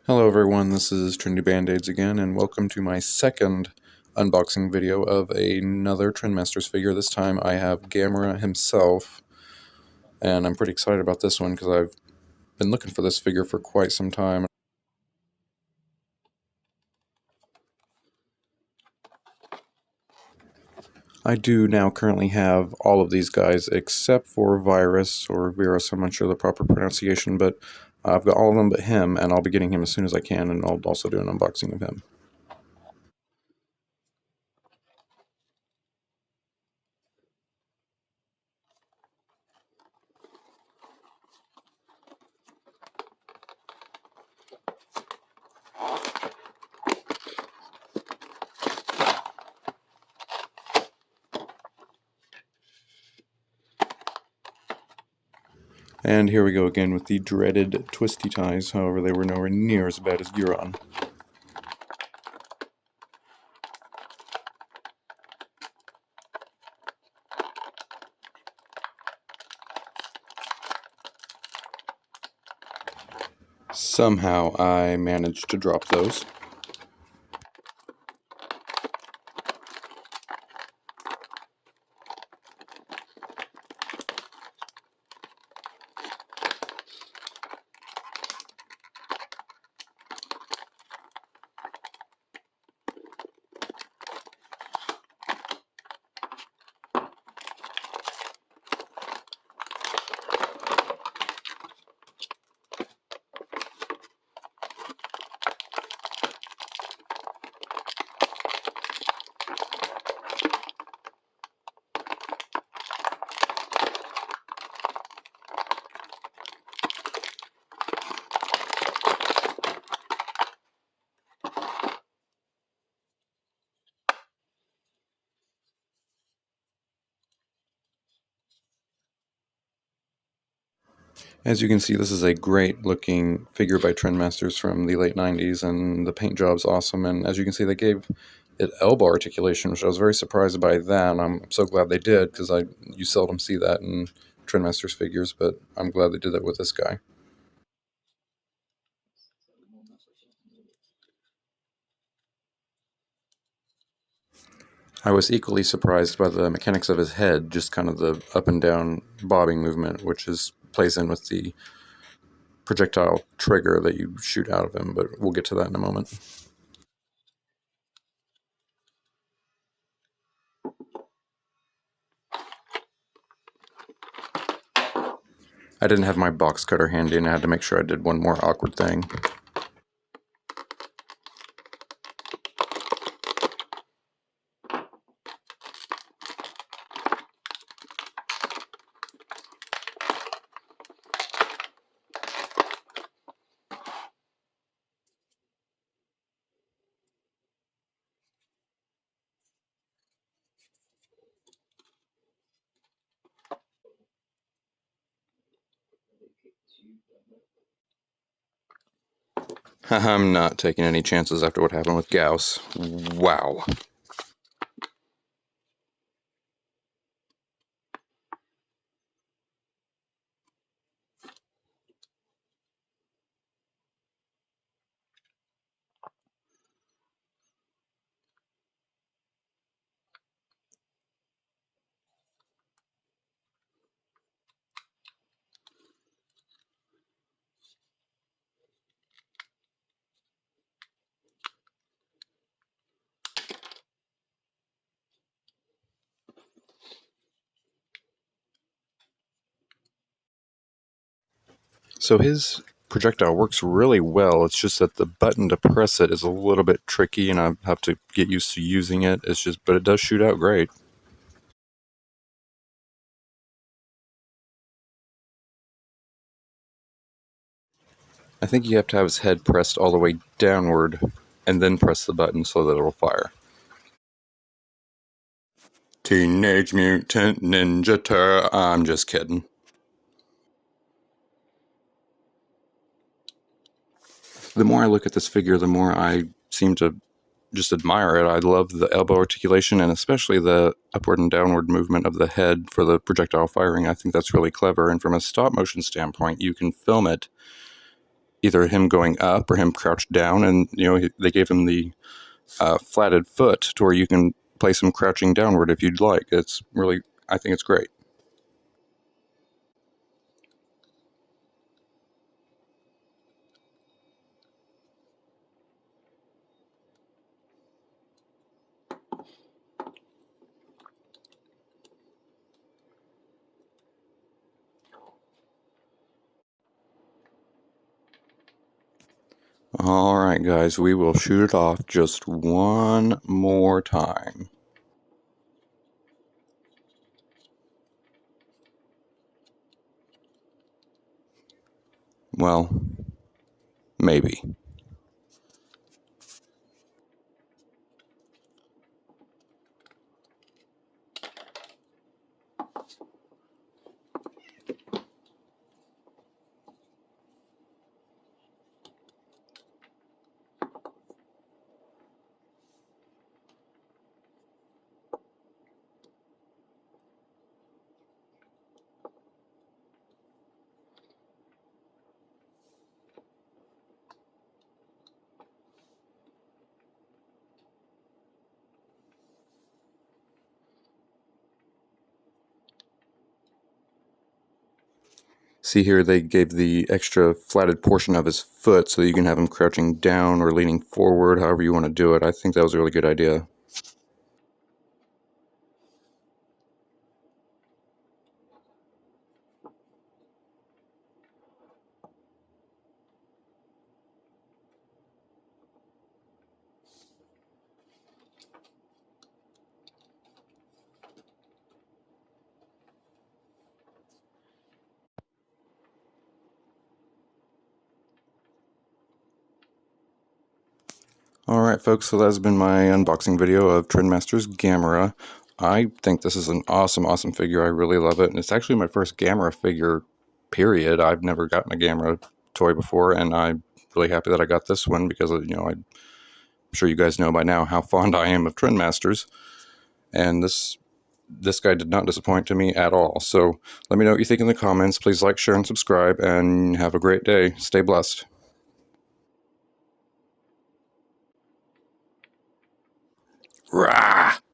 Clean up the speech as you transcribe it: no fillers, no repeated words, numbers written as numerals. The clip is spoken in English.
Hello everyone, this is Trendy Band-Aids again, and welcome to my second unboxing video of another Trendmasters figure. This time I have Gamera himself, and I'm pretty excited about this one because I've been looking for this figure for quite some time. I do now currently have all of these guys except for Virus, or Virus, I'm not sure the proper pronunciation, but I've got all of them but him, and I'll be getting him as soon as I can, and I'll also do an unboxing of him. And here we go again with the dreaded twisty ties, however they were nowhere near as bad as Guron. Somehow I managed to drop those. As you can see, this is a great looking figure by Trendmasters from the late 90s, and the paint job's awesome. And as you can see, they gave it elbow articulation, which I was very surprised by that. And I'm so glad they did, because you seldom see that in Trendmasters figures, but I'm glad they did that with this guy. I was equally surprised by the mechanics of his head, just kind of the up and down bobbing movement, which plays in with the projectile trigger that you shoot out of him, but we'll get to that in a moment. I didn't have my box cutter handy, and I had to make sure I did one more awkward thing. I'm not taking any chances after what happened with Gauss. Wow. So his projectile works really well. It's just that the button to press it is a little bit tricky, and I have to get used to using it. But it does shoot out great. I think you have to have his head pressed all the way downward and then press the button so that it'll fire. Teenage Mutant Ninja Turtle. I'm just kidding. The more I look at this figure, the more I seem to just admire it. I love the elbow articulation, and especially the upward and downward movement of the head for the projectile firing. I think that's really clever, and from a stop motion standpoint, you can film it either him going up or him crouched down, and they gave him the flatted foot to where you can place him crouching downward if you'd like. It's really, I think it's great. Alright guys, we will shoot it off just one more time. Well, maybe. See here, they gave the extra flatted portion of his foot so you can have him crouching down or leaning forward, however you want to do it. I think that was a really good idea. Alright folks, so that's been my unboxing video of Trendmasters Gamera. I think this is an awesome figure. I really love it, and it's actually my first Gamera figure, period. I've never gotten a Gamera toy before, and I'm really happy that I got this one because, I'm sure you guys know by now how fond I am of Trendmasters, and this guy did not disappoint to me at all. So let me know what you think in the comments. Please like, share, and subscribe, and have a great day. Stay blessed. Rah!